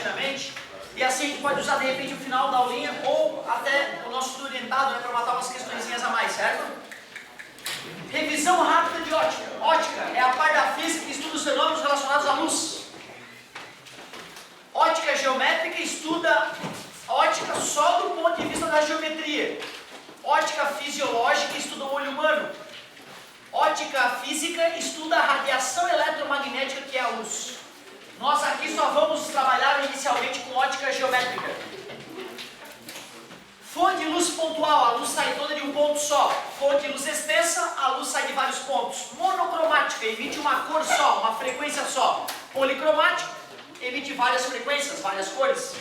paulatinamente, e assim a gente pode usar de repente o final da aulinha ou até o nosso estudo orientado, né, para matar umas questõezinhas a mais, certo? Revisão rápida de ótica. Ótica é a parte da física que estuda os fenômenos relacionados à luz. Ótica geométrica estuda ótica só do ponto de vista da geometria. Ótica fisiológica estuda o olho humano. Ótica física estuda a radiação eletromagnética, que é a luz. Nós aqui só vamos trabalhar inicialmente com ótica geométrica. Fonte de luz pontual, a luz sai toda de um ponto só. Fonte de luz extensa, a luz sai de vários pontos. Monocromática, emite uma cor só, uma frequência só. Policromática, emite várias frequências, várias cores.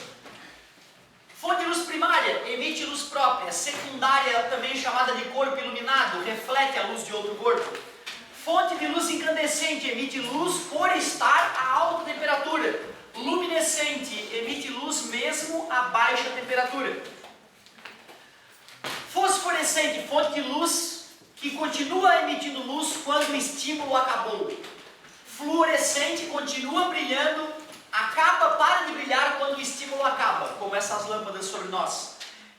Fonte de luz primária, emite luz própria. Secundária, também chamada de corpo iluminado, reflete a luz de outro corpo. Fonte de luz incandescente, emite luz por estar a alta temperatura. Luminescente, emite luz mesmo a baixa temperatura. Fosforescente, fonte de luz que continua emitindo luz quando o estímulo acabou. Fluorescente, continua brilhando, para de brilhar quando o estímulo acaba, como essas lâmpadas sobre nós.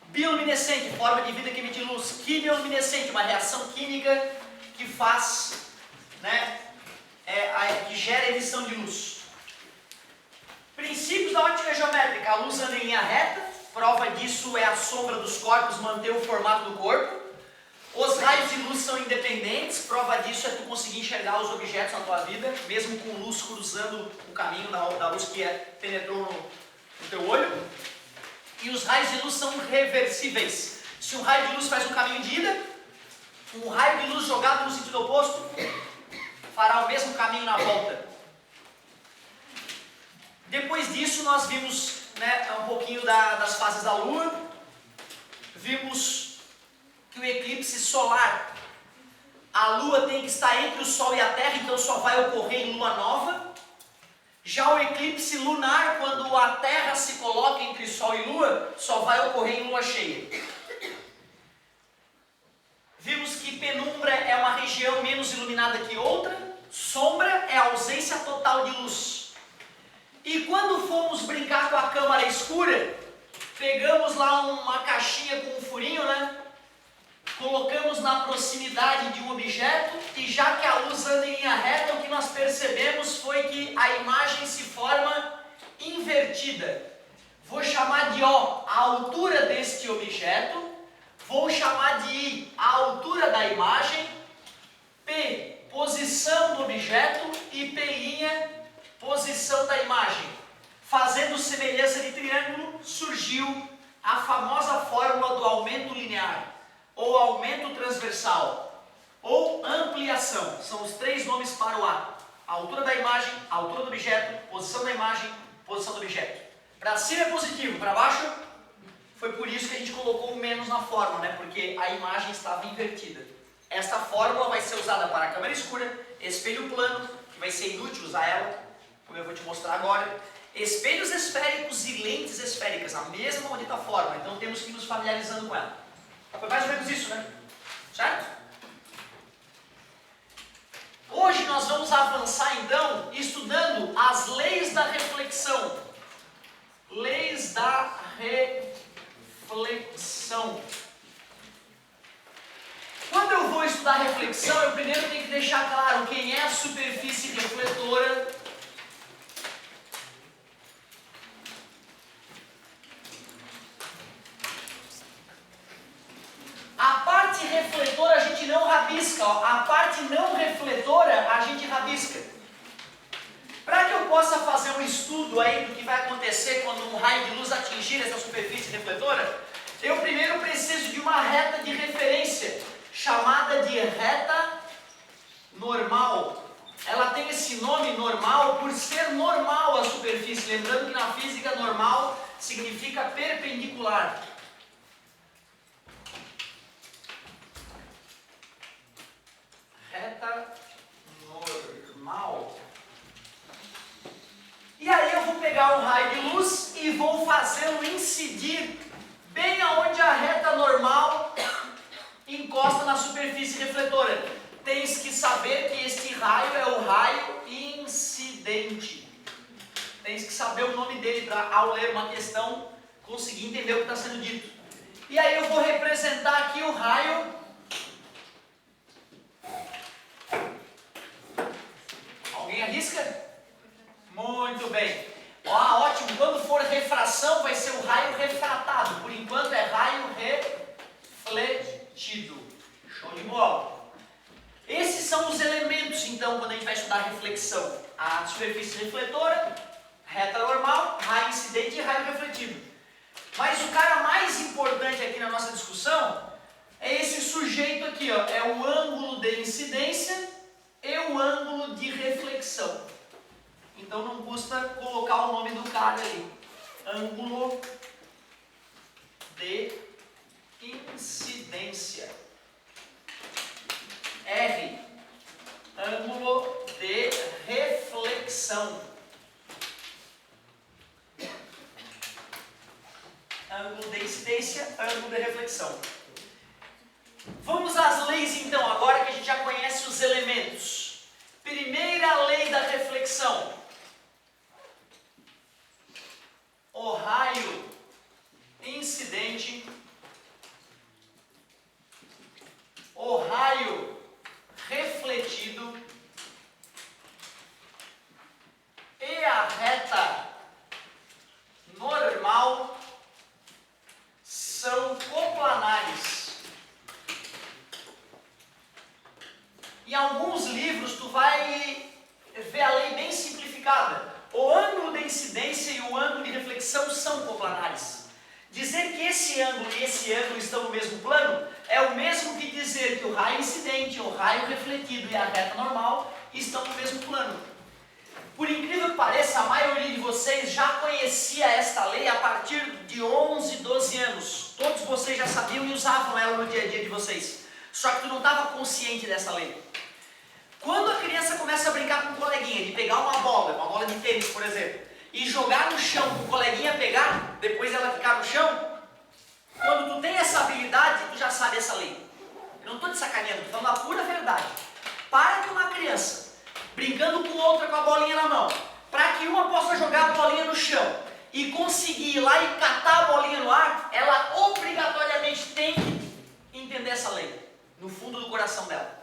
Bioluminescente, forma de vida que emite luz. Quimioluminescente, uma reação química que faz, que gera emissão de luz. Princípios da ótica geométrica, a luz anda em linha reta, prova disso é a sombra dos corpos manter o formato do corpo. Os raios de luz são independentes, prova disso é tu conseguir enxergar os objetos na tua vida, mesmo com luz cruzando o caminho da luz que penetrou no teu olho. E os raios de luz são reversíveis. Se um raio de luz faz um caminho de ida, um raio de luz jogado no sentido oposto fará o mesmo caminho na volta. Depois disso nós vimos um pouquinho das fases da Lua, vimos que o eclipse solar, a Lua tem que estar entre o Sol e a Terra, então só vai ocorrer em Lua nova. Já o eclipse lunar, quando a Terra se coloca entre Sol e Lua, só vai ocorrer em Lua cheia. Vimos que penumbra é uma região menos iluminada que outra, sombra é a ausência total de luz. E quando fomos brincar com a câmara escura, pegamos lá uma caixinha com um furinho, colocamos na proximidade de um objeto e já que a luz anda em linha reta, o que nós percebemos foi que a imagem se forma invertida. Vou chamar de O a altura deste objeto, vou chamar de I a altura da imagem, P, posição do objeto e P', posição da imagem. Fazendo semelhança de triângulo, surgiu a famosa fórmula do aumento linear, ou aumento transversal, ou ampliação. São os três nomes para o A. A altura da imagem, a altura do objeto, posição da imagem, posição do objeto. Para cima é positivo, para baixo, foi por isso que a gente colocou o menos na fórmula, porque a imagem estava invertida. Esta fórmula vai ser usada para a câmera escura, espelho plano, que vai ser inútil usar ela, como eu vou te mostrar agora, espelhos esféricos e lentes esféricas, a mesma maldita fórmula, então temos que ir nos familiarizando com ela. Foi mais ou menos isso, Certo? Hoje nós vamos avançar então estudando as leis da reflexão. Leis da reflexão. Quando eu vou estudar reflexão, eu primeiro tenho que deixar claro quem é a superfície refletora. A parte refletora a gente não rabisca, a parte não refletora a gente rabisca. Para que eu possa fazer um estudo aí do que vai acontecer quando um raio de luz atingir essa superfície refletora, eu primeiro preciso de uma reta de referência, chamada de reta normal. Ela tem esse nome normal por ser normal a superfície, lembrando que na física normal significa perpendicular. Reta normal. E aí eu vou pegar um raio de luz e vou fazê-lo incidir bem aonde a reta normal encosta na superfície refletora. Tens que saber que este raio é o raio incidente. Tens que saber o nome dele para, ao ler uma questão, conseguir entender o que está sendo dito. E aí eu vou representar aqui o raio. Alguém arrisca? Muito bem. Ótimo. Quando for refração, vai ser o raio refratado. Por enquanto é raio refletido. Show de bola. Esses são os elementos, então, quando a gente vai estudar reflexão. A superfície refletora, reta normal, raio incidente e raio refletido. Mas o cara mais importante aqui na nossa discussão é esse sujeito aqui, ó. É o ângulo de incidência e o ângulo de reflexão. Então não custa colocar o nome do cara ali. Ângulo de incidência. R. Ângulo de reflexão. Ângulo de incidência, ângulo de reflexão. Vamos às leis então, agora que a gente já conhece os elementos. Primeira lei da reflexão. O raio incidente, o raio refletido e a reta normal são coplanares. Em alguns livros tu vai ver a lei bem simplificada. O ângulo de incidência e o ângulo de reflexão são coplanares. Dizer que esse ângulo e esse ângulo estão no mesmo plano é o mesmo que dizer que o raio incidente, o raio refletido e a reta normal estão no mesmo plano. Por incrível que pareça, a maioria de vocês já conhecia esta lei a partir de 11, 12 anos. Todos vocês já sabiam e usavam ela no dia a dia de vocês. Só que tu não estava consciente dessa lei. Quando a criança começa a brincar com o coleguinha, de pegar uma bola de tênis, por exemplo, e jogar no chão para o coleguinha pegar, depois ela ficar no chão, quando tu tem essa habilidade, tu já sabe essa lei. Eu não estou te sacaneando, estou falando a pura verdade. Para que uma criança, brincando com outra com a bolinha na mão, para que uma possa jogar a bolinha no chão e conseguir ir lá e catar a bolinha no ar, ela obrigatoriamente tem que entender essa lei, no fundo do coração dela.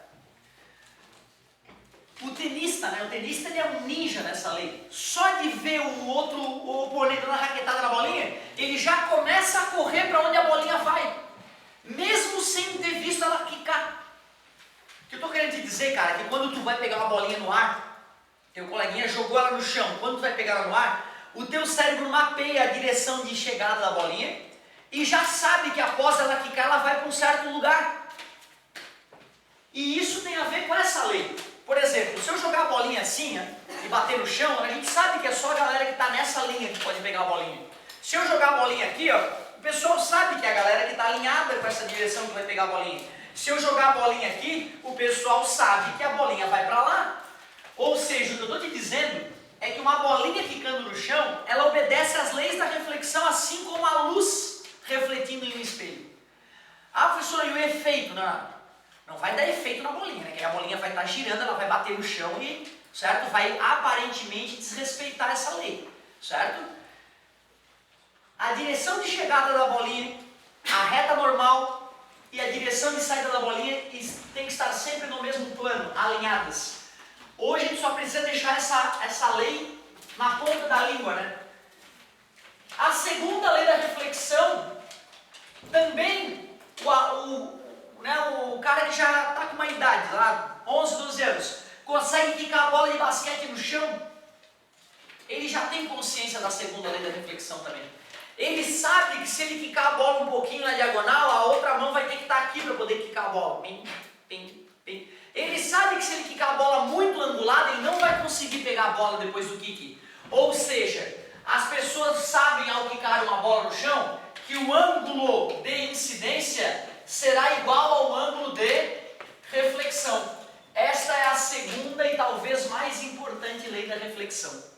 O tenista, né? O tenista ele é um ninja nessa lei. Só de ver o oponente dando a raquetada na bolinha, ele já começa a correr para onde a bolinha vai, mesmo sem ter visto ela quicar. O que eu estou querendo te dizer, cara, é que quando tu vai pegar uma bolinha no ar, teu coleguinha jogou ela no chão, quando tu vai pegar ela no ar, o teu cérebro mapeia a direção de chegada da bolinha e já sabe que após ela quicar, ela vai para um certo lugar. E isso tem a ver com essa lei. Por exemplo, se eu jogar a bolinha assim e bater no chão, a gente sabe que é só a galera que está nessa linha que pode pegar a bolinha. Se eu jogar a bolinha aqui, ó, o pessoal sabe que é a galera que está alinhada com essa direção que vai pegar a bolinha. Se eu jogar a bolinha aqui, o pessoal sabe que a bolinha vai para lá. Ou seja, o que eu estou te dizendo é que uma bolinha ficando no chão, ela obedece às leis da reflexão, assim como a luz refletindo em um espelho. Ah, professor, e o efeito? Não vai dar efeito na bolinha, né? Que a bolinha vai estar girando, ela vai bater no chão e, certo? Vai aparentemente desrespeitar essa lei, certo? A direção de chegada da bolinha, a reta normal e a direção de saída da bolinha tem que estar sempre no mesmo plano, alinhadas. Hoje a gente só precisa deixar essa lei na ponta da língua, né? A segunda lei da reflexão, também o cara que já está com uma idade, lá, 11, 12 anos, consegue quicar a bola de basquete no chão, ele já tem consciência da segunda lei da reflexão também. Ele sabe que se ele quicar a bola um pouquinho na diagonal, a outra mão vai ter que estar aqui para poder quicar a bola. Pim, pim, pim. Ele sabe que se ele quicar a bola muito angulada, ele não vai conseguir pegar a bola depois do kick. Ou seja, as pessoas sabem ao quicar uma bola no chão que o ângulo de incidência será igual ao ângulo de reflexão. Esta é a segunda e talvez mais importante lei da reflexão.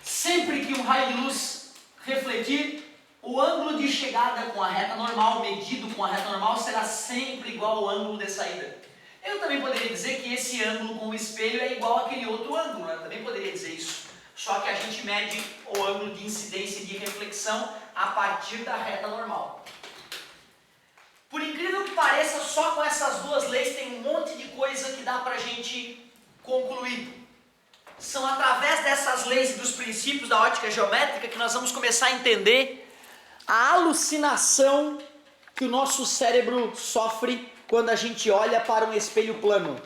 Sempre que um raio de luz refletir, o ângulo de chegada com a reta normal, medido com a reta normal, será sempre igual ao ângulo de saída. Eu também poderia dizer que esse ângulo com o espelho é igual àquele outro ângulo, né? Eu também poderia dizer isso. Só que a gente mede o ângulo de incidência e de reflexão a partir da reta normal. Por incrível que pareça, só com essas duas leis tem um monte de coisa que dá pra gente concluir. São através dessas leis e dos princípios da ótica geométrica que nós vamos começar a entender a alucinação que o nosso cérebro sofre quando a gente olha para um espelho plano.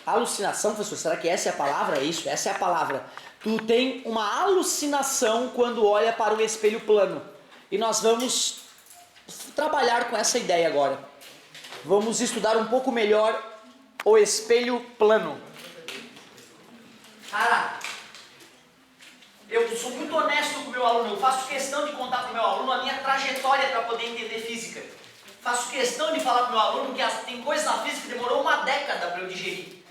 Alucinação, professor, será que essa é a palavra? É isso, essa é a palavra. Tu tem uma alucinação quando olha para um espelho plano. E nós vamos trabalhar com essa ideia agora. Vamos estudar um pouco melhor o espelho plano. Cara, eu sou muito honesto com o meu aluno, eu faço questão de contar para o meu aluno a minha trajetória para poder entender física. Faço questão de falar para o meu aluno que tem coisas na física que demorou uma década para eu digerir.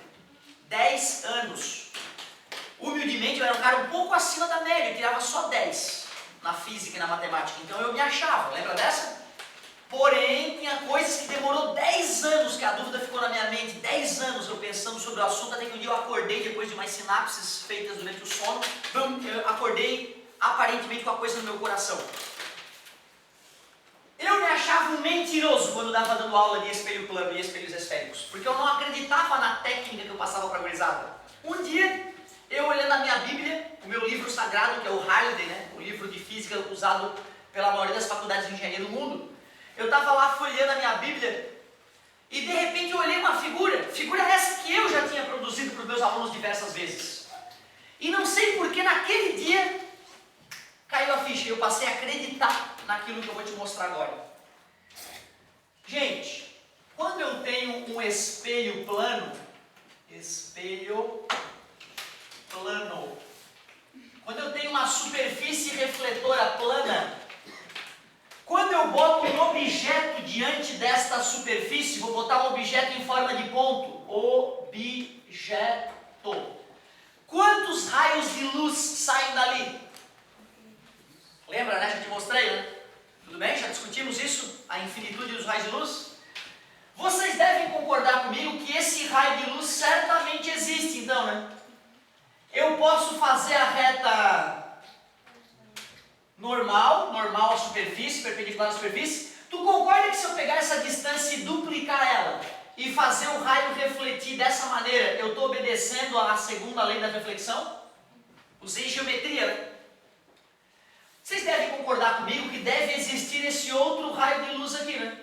10 anos. Humildemente eu era um cara um pouco acima da média, eu tirava só 10 na física e na matemática, então eu me achava, lembra dessa? Porém, tinha coisas que demorou 10 anos, que a dúvida ficou na minha mente, 10 anos eu pensando sobre o assunto, até que um dia eu acordei, depois de umas sinapses feitas durante o sono, eu acordei aparentemente com a coisa no meu coração. Eu me achava um mentiroso quando estava dando aula de espelho plano e espelhos esféricos, porque eu não acreditava na técnica que eu passava para a gurizada. Um dia, eu olhando a minha Bíblia, o meu livro sagrado, que é o Halliday, né, o livro de física usado pela maioria das faculdades de engenharia do mundo, eu estava lá folheando a minha Bíblia e de repente eu olhei uma figura essa que eu já tinha produzido para os meus alunos diversas vezes. E não sei porque naquele dia caiu a ficha e eu passei a acreditar naquilo que eu vou te mostrar agora. Gente, quando eu tenho um espelho plano, quando eu tenho uma superfície refletora plana, quando eu boto um objeto diante desta superfície, vou botar um objeto em forma de ponto, objeto. Quantos raios de luz saem dali? Lembra, né? Já te mostrei, né? Tudo bem? Já discutimos isso? A infinitude dos raios de luz? Vocês devem concordar comigo que esse raio de luz certamente existe, então, né? Eu posso fazer a reta normal à superfície, perpendicular à superfície. Tu concorda que se eu pegar essa distância e duplicar ela e fazer o raio refletir dessa maneira, eu estou obedecendo à segunda lei da reflexão? Usei geometria, né? Vocês devem concordar comigo que deve existir esse outro raio de luz aqui, né?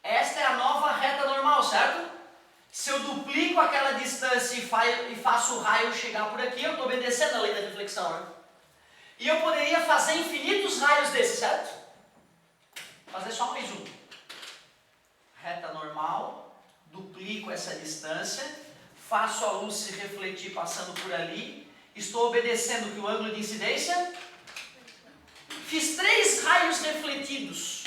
Esta é a nova reta normal, certo? Se eu duplico aquela distância e faço o raio chegar por aqui, eu estou obedecendo a lei da reflexão, né? E eu poderia fazer infinitos raios desses, certo? Fazer só mais um. Reta normal, duplico essa distância, faço a luz se refletir passando por ali, estou obedecendo que o ângulo de incidência. Fiz 3 raios refletidos.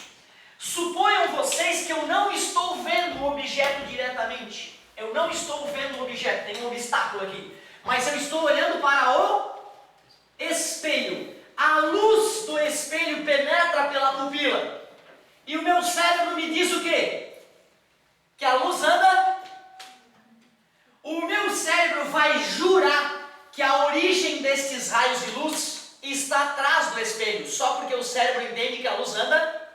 Suponham vocês que eu não estou vendo o objeto diretamente. Eu não estou vendo o objeto, tem um obstáculo aqui. Mas eu estou olhando para o espelho. A luz do espelho penetra pela pupila. E o meu cérebro me diz o quê? Que a luz anda. O meu cérebro vai jurar que a origem destes raios de luz está atrás do espelho, só porque o cérebro entende que a luz anda.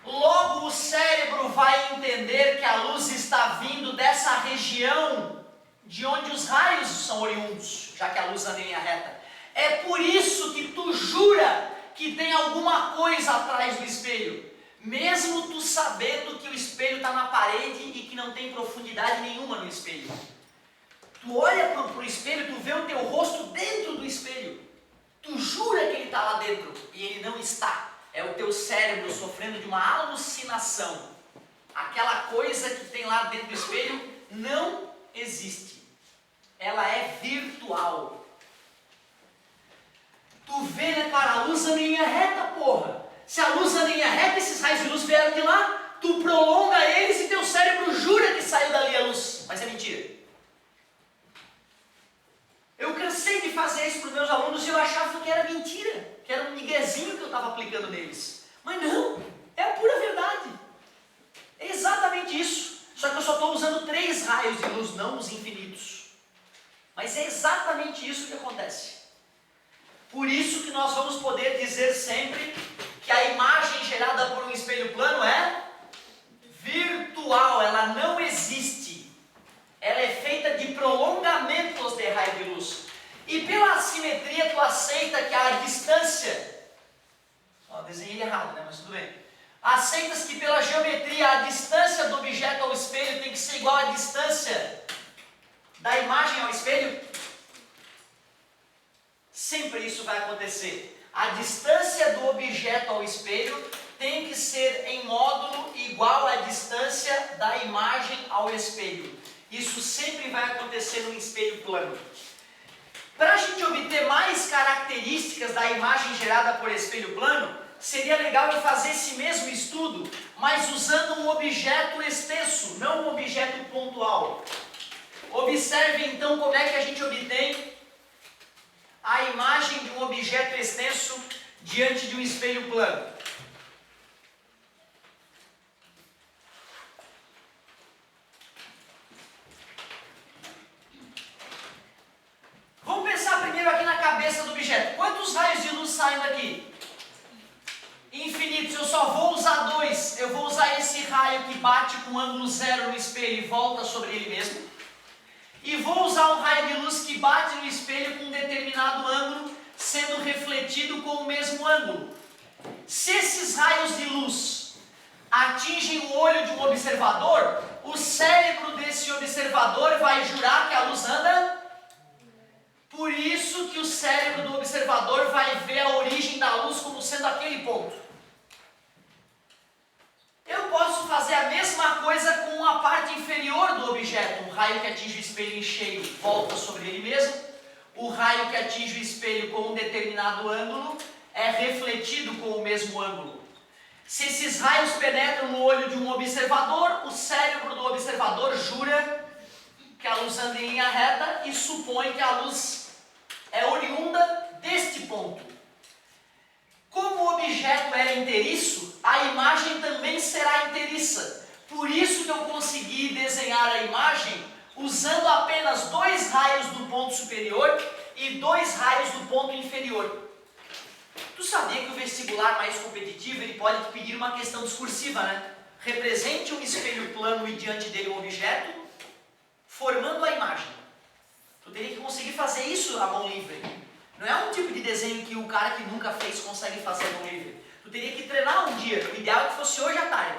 Logo o cérebro vai entender que a luz está vindo dessa região de onde os raios são oriundos, já que a luz anda em linha reta. É por isso que tu jura que tem alguma coisa atrás do espelho, mesmo tu sabendo que o espelho está na parede e que não tem profundidade nenhuma no espelho. Tu olha para o espelho, tu vê o teu rosto dentro do espelho. Tu jura que ele está lá dentro e ele não está. É o teu cérebro sofrendo de uma alucinação. Aquela coisa que tem lá dentro do espelho não existe. Ela é virtual. Tu vê, né, cara? A luz anda em linha reta, porra. Se a luz anda em linha reta, esses raios de luz vieram de lá. Tu prolonga eles e teu cérebro jura que saiu dali a luz. Mas é mentira. Eu cansei de fazer isso para os meus alunos e eu achava que era mentira, que era um miguezinho que eu estava aplicando neles. Mas não, é a pura verdade. É exatamente isso. Só que eu só estou usando 3 raios de luz, não os infinitos. Mas é exatamente isso que acontece. Por isso que nós vamos poder dizer sempre que a imagem gerada por um espelho plano é virtual, ela não existe. Ela é feita de prolongamentos de raio de luz. E pela assimetria tu aceita que a distância... Ó, desenhei errado, né? Mas tudo bem. Aceitas que pela geometria a distância do objeto ao espelho tem que ser igual à distância da imagem ao espelho? Sempre isso vai acontecer. A distância do objeto ao espelho tem que ser em módulo igual à distância da imagem ao espelho. Isso sempre vai acontecer no espelho plano. Para a gente obter mais características da imagem gerada por espelho plano, seria legal eu fazer esse mesmo estudo, mas usando um objeto extenso, não um objeto pontual. Observe então como é que a gente obtém a imagem de um objeto extenso diante de um espelho plano. Vamos pensar primeiro aqui na cabeça do objeto. Quantos raios de luz saem daqui? Infinitos. Eu só vou usar dois. Eu vou usar esse raio que bate com ângulo zero no espelho e volta sobre ele mesmo. E vou usar um raio de luz que bate no espelho com um determinado ângulo, sendo refletido com o mesmo ângulo. Se esses raios de luz atingem o olho de um observador, o cérebro desse observador vai jurar que a luz anda. Por isso que o cérebro do observador vai ver a origem da luz como sendo aquele ponto. Eu posso fazer a mesma coisa com a parte inferior do objeto. Um raio que atinge o espelho em cheio volta sobre ele mesmo. O raio que atinge o espelho com um determinado ângulo é refletido com o mesmo ângulo. Se esses raios penetram no olho de um observador, o cérebro do observador jura que a luz anda em linha reta e supõe que a luz é oriunda deste ponto. Como o objeto era inteiriço, a imagem também será inteiriça. Por isso que eu consegui desenhar a imagem usando apenas dois raios do ponto superior e dois raios do ponto inferior. Tu sabia que o vestibular mais competitivo ele pode te pedir uma questão discursiva, né? Represente um espelho plano e diante dele um objeto, formando a imagem. Tu teria que conseguir fazer isso à mão livre. Não é um tipo de desenho que o cara que nunca fez consegue fazer à mão livre. Tu teria que treinar um dia. O ideal é que fosse hoje à tarde.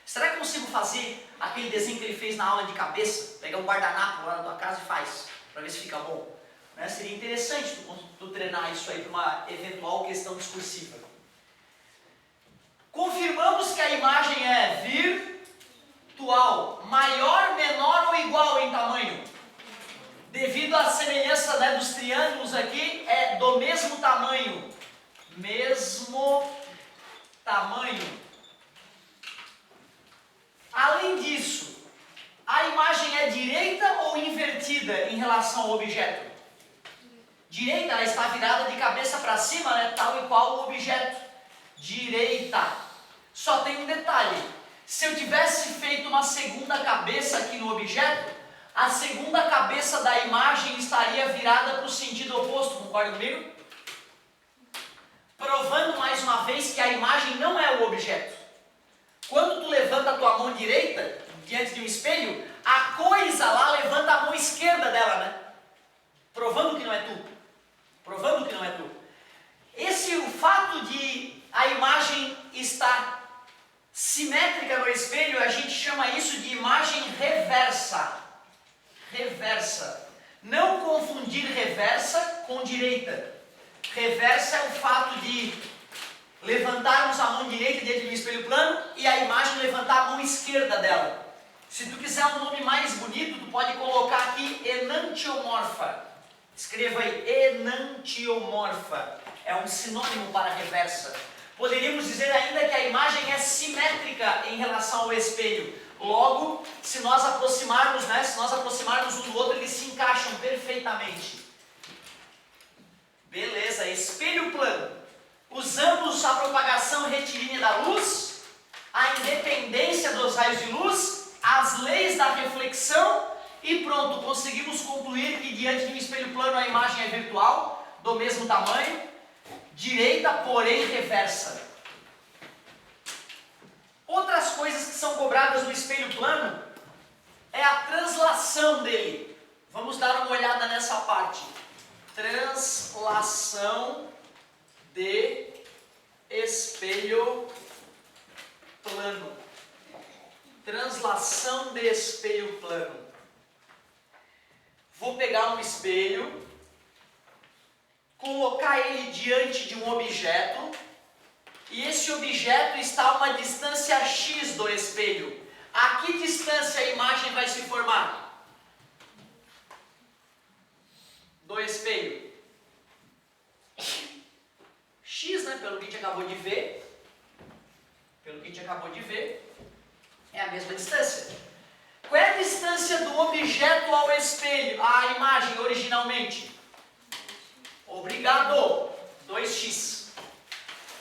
Será que eu consigo fazer aquele desenho que ele fez na aula de cabeça? Pegar um guardanapo lá na tua casa e faz, para ver se fica bom. Né? Seria interessante tu treinar isso aí para uma eventual questão discursiva. Confirmamos que a imagem é virtual, maior, menor ou igual em tamanho. Devido à semelhança, né, dos triângulos aqui, é do mesmo tamanho. Mesmo tamanho. Além disso, a imagem é direita ou invertida em relação ao objeto? Direita, ela está virada de cabeça para cima, né, tal e qual o objeto. Direita. Só tem um detalhe. Se eu tivesse feito uma segunda cabeça aqui no objeto, a segunda cabeça da imagem estaria virada para o sentido oposto, concorda comigo? Provando mais uma vez que a imagem não é o objeto. Quando tu levanta a tua mão direita, diante de um espelho, a coisa lá levanta a mão esquerda dela, né? Provando que não é tu. Provando que não é tu. O fato de a imagem estar simétrica no espelho, a gente chama isso de imagem reversa. Reversa. Não confundir reversa com direita. Reversa é o fato de levantarmos a mão direita diante do espelho plano e a imagem levantar a mão esquerda dela. Se tu quiser um nome mais bonito, tu pode colocar aqui enantiomorfa. Escreva aí, enantiomorfa. É um sinônimo para reversa. Poderíamos dizer ainda que a imagem é simétrica em relação ao espelho. Logo, se nós aproximarmos, né, um do outro, eles se encaixam perfeitamente. Beleza, espelho plano. Usamos a propagação retilínea da luz, a independência dos raios de luz, as leis da reflexão E pronto, conseguimos concluir que diante de um espelho plano a imagem é virtual, do mesmo tamanho, direita, porém reversa. Outras coisas que são cobradas no espelho plano é a translação dele. Vamos dar uma olhada nessa parte. Translação de espelho plano. Translação de espelho plano. Vou pegar um espelho, colocar ele diante de um objeto, e esse objeto está a uma distância x do espelho. A que distância a imagem vai se formar? Do espelho. X, né? Pelo que a gente acabou de ver. É a mesma distância. Qual é a distância do objeto ao espelho, à imagem originalmente? Obrigado. 2x.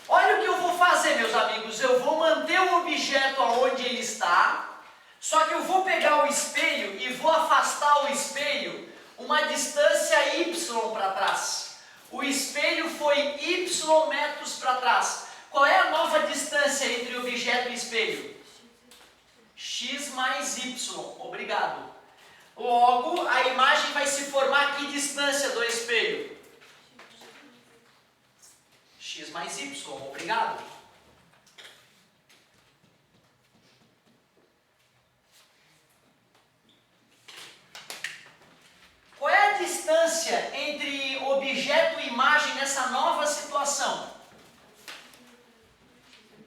Olha o que eu vou fazer, meus amigos. Eu vou manter o objeto aonde ele está, só que eu vou pegar o espelho e vou afastar o espelho uma distância y para trás. O espelho foi y metros para trás. Qual é a nova distância entre objeto e espelho? X mais y. Obrigado. Logo, a imagem vai se formar a que distância do espelho? X mais y. Obrigado. Qual é a distância entre objeto e imagem nessa nova situação?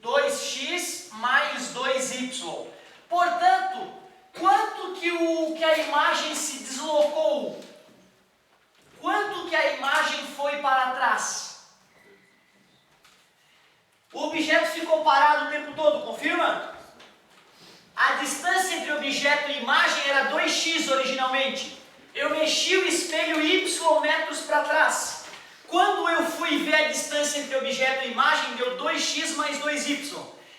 2x mais 2y. Portanto, quanto que a imagem se deslocou? Quanto que a imagem foi para trás? O objeto ficou parado o tempo todo, confirma? A distância entre objeto e imagem era 2x originalmente. Eu mexi o espelho y metros para trás. Quando eu fui ver a distância entre objeto e imagem, deu 2x mais 2y.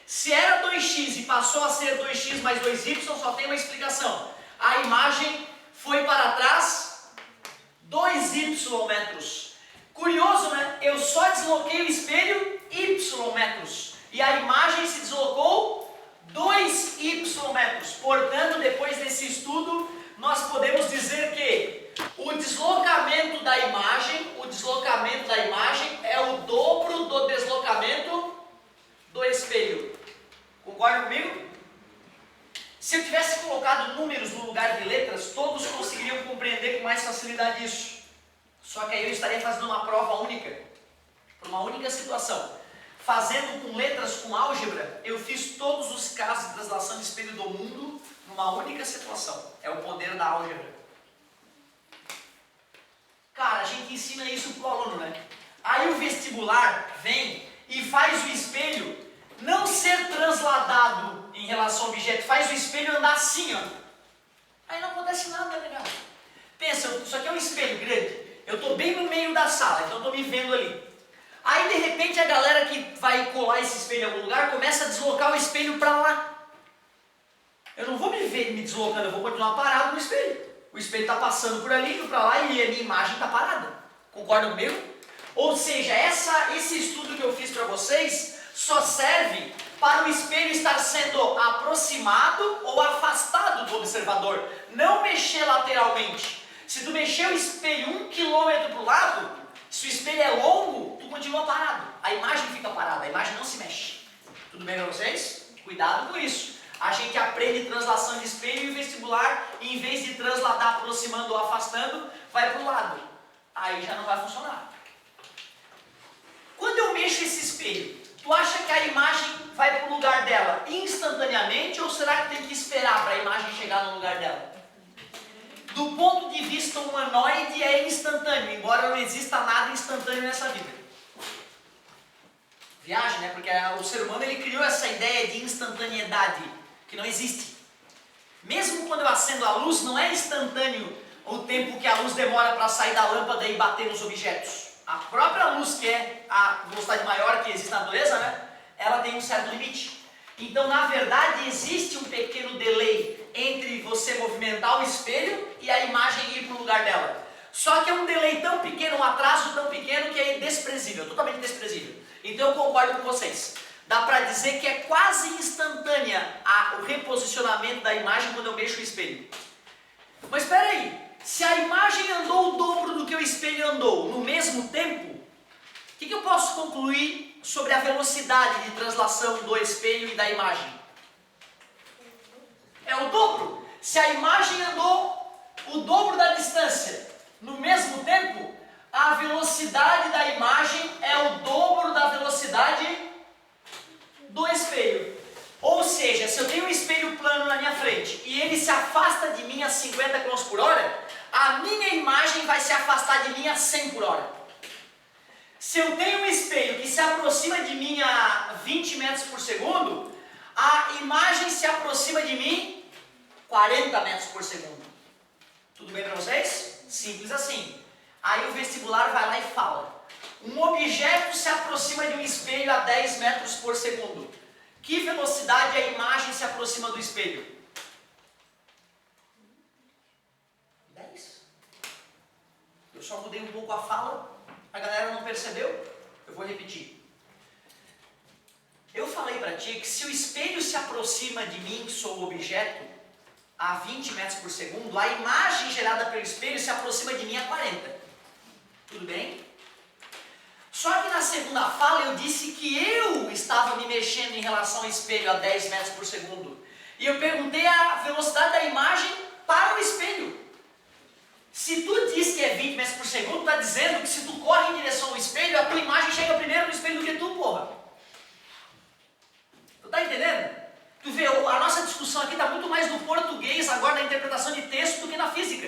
Se era 2x e passou a ser 2x mais 2y, só tem uma explicação. A imagem foi para trás 2y metros. Curioso, né? Eu só desloquei o espelho y metros. E a imagem se deslocou 2y metros. Portanto, depois desse estudo, nós podemos dizer que o deslocamento da imagem é o dobro do deslocamento do espelho. Concorda comigo? Se eu tivesse colocado números no lugar de letras, todos conseguiriam compreender com mais facilidade isso. Só que aí eu estaria fazendo uma prova única, para uma única situação. Fazendo com letras, com álgebra, eu fiz todos os casos de translação de espelho do mundo numa única situação. É o poder da álgebra. Cara, a gente ensina isso pro aluno, né? Aí o vestibular vem e faz o espelho não ser transladado em relação ao objeto, faz o espelho andar assim, ó. Aí não acontece nada, legal. Pensa, isso aqui é um espelho grande. Eu estou bem no meio da sala, então eu estou me vendo ali. Aí de repente a galera que vai colar esse espelho em algum lugar começa a deslocar o espelho para lá. Eu não vou me ver me deslocando, eu vou continuar parado no espelho. O espelho está passando por ali, indo para lá e a minha imagem está parada. Concordam comigo? Ou seja, esse estudo que eu fiz para vocês só serve para o espelho estar sendo aproximado ou afastado do observador. Não mexer lateralmente. Se tu mexer o espelho 1 km para o lado, se o espelho é longo, tu continua parado. A imagem fica parada, a imagem não se mexe. Tudo bem para vocês? Cuidado com isso. A gente aprende translação de espelho e o vestibular, em vez de transladar aproximando ou afastando, vai para o lado. Aí já não vai funcionar. Quando eu mexo esse espelho, tu acha que a imagem vai para o lugar dela instantaneamente ou será que tem que esperar para a imagem chegar no lugar dela? Do ponto de vista humanoide é instantâneo, embora não exista nada instantâneo nessa vida. Viagem, né? Porque o ser humano ele criou essa ideia de instantaneidade, que não existe. Mesmo quando eu acendo a luz, não é instantâneo o tempo que a luz demora para sair da lâmpada e bater nos objetos. A própria luz, que é a velocidade maior que existe na natureza, né? Ela tem um certo limite. Então, na verdade, existe um pequeno delay entre você movimentar o espelho e a imagem ir para o lugar dela. Só que é um delay tão pequeno, um atraso tão pequeno que é desprezível, totalmente desprezível. Então eu concordo com vocês. Dá para dizer que é quase instantânea o reposicionamento da imagem quando eu mexo o espelho. Mas espera aí, se a imagem andou o dobro do que o espelho andou no mesmo tempo, o que eu posso concluir sobre a velocidade de translação do espelho e da imagem? É o dobro. Se a imagem andou o dobro da distância no mesmo tempo, a velocidade da imagem é o dobro da velocidade do espelho. Ou seja, se eu tenho um espelho plano na minha frente e ele se afasta de mim a 50 km por hora, a minha imagem vai se afastar de mim a 100 por hora. Se eu tenho um espelho que se aproxima de mim a 20 metros por segundo, a imagem se aproxima de mim 40 metros por segundo. Tudo bem para vocês? Simples assim. Aí o vestibular vai lá e fala: um objeto se aproxima de um espelho a 10 metros por segundo. Que velocidade a imagem se aproxima do espelho? 10. Eu só mudei um pouco a fala, a galera não percebeu? Eu vou repetir. Eu falei para ti que se o espelho se aproxima de mim, que sou o objeto, a 20 metros por segundo, a imagem gerada pelo espelho se aproxima de mim a 40. Tudo bem? Só que na segunda fala eu disse que eu estava me mexendo em relação ao espelho a 10 metros por segundo. E eu perguntei a velocidade da imagem para o espelho. Se tu diz que é 20 metros por segundo, está dizendo que se tu corre em direção ao espelho, a tua imagem chega primeiro no espelho do que tu, porra. Tu tá entendendo? Tu vê, a nossa discussão aqui está muito mais no português agora, na interpretação de texto, do que na física.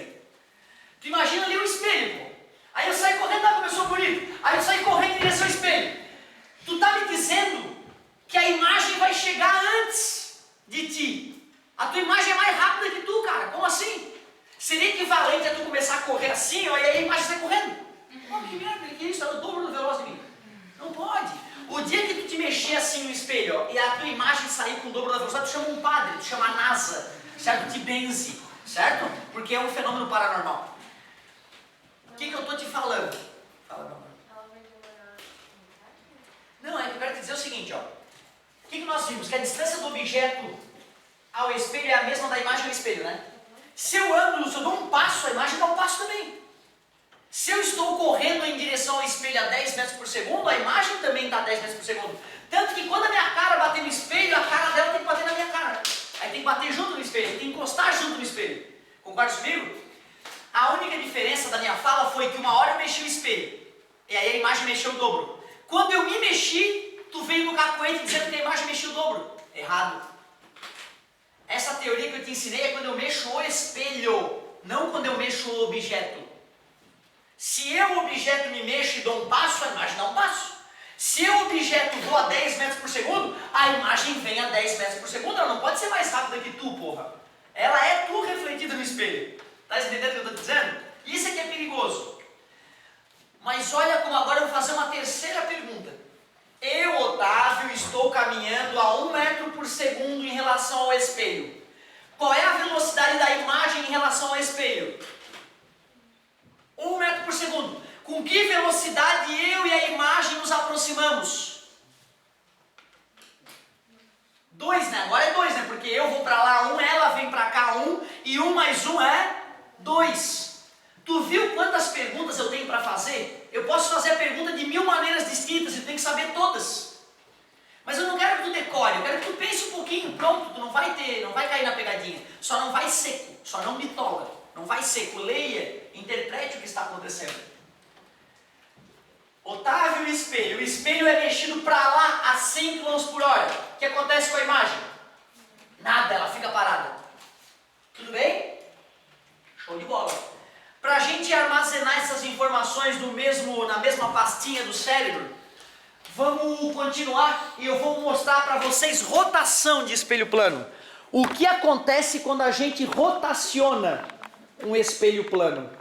Tu imagina ali o espelho, pô. Aí eu saí correndo, começou bonito. Aí eu saí correndo em direção ao espelho. Tu tá me dizendo que a imagem vai chegar antes de ti. A tua imagem é mais rápida que tu, cara. Como assim? Seria equivalente a tu começar a correr assim, ó, e aí a imagem sai correndo. Pô, que merda, que isso? É o dobro do veloz de mim. Não pode. O dia que tu te mexer assim no espelho, ó, e a tua imagem sair com o dobro da velocidade, tu chama um padre, tu chama a NASA, certo? Te benze, certo? Porque é um fenômeno paranormal. O que eu estou te falando? Fala, meu amor. Ela vai demorar. Não, é que eu quero te dizer o seguinte, ó. O que nós vimos? Que a distância do objeto ao espelho é a mesma da imagem ao espelho, né? Se eu dou um passo, a imagem dá um passo também. Se eu estou correndo em direção ao espelho a 10 metros por segundo, a imagem também está a 10 metros por segundo. Tanto que quando a minha cara bater no espelho, a cara dela tem que bater na minha cara. Aí tem que bater junto no espelho, tem que encostar junto no espelho. Concorda comigo? A única diferença da minha fala foi que uma hora eu mexi o espelho, e aí a imagem mexeu o dobro. Quando eu me mexi, tu veio no cacoete dizendo que a imagem mexeu o dobro. Errado. Essa teoria que eu te ensinei é quando eu mexo o espelho, não quando eu mexo o objeto. Se eu, o objeto, me mexo e dou um passo, a imagem dá um passo. Se eu, o objeto, vou a 10 metros por segundo, a imagem vem a 10 metros por segundo. Ela não pode ser mais rápida que tu, porra. Ela é tu refletida no espelho. Está entendendo o que eu estou dizendo? Isso é que é perigoso. Mas olha como agora eu vou fazer uma terceira pergunta. Eu, Otávio, estou caminhando a 1 metro por segundo em relação ao espelho. Qual é a velocidade da imagem em relação ao espelho? 1 metro por segundo. Com que velocidade eu e a imagem nos aproximamos? 2, né? Agora é 2, né? Porque eu vou para lá 1, ela vem para cá 1, e 1 mais 1 é 2. Tu viu quantas perguntas eu tenho para fazer? Eu posso fazer a pergunta de 1000 maneiras distintas e tu tem que saber todas. Mas eu não quero que tu decore, eu quero que tu pense um pouquinho. Pronto, tu não vai cair na pegadinha. Só não vai seco, só não bitola. Não vai seco, leia, interprete o que está acontecendo. Otávio, o espelho é mexido para lá a 100 km por hora. O que acontece com a imagem? Nada, ela fica parada. Tudo bem? Show de bola. Para a gente armazenar essas informações na mesma pastinha do cérebro, vamos continuar e eu vou mostrar para vocês rotação de espelho plano. O que acontece quando a gente rotaciona um espelho plano?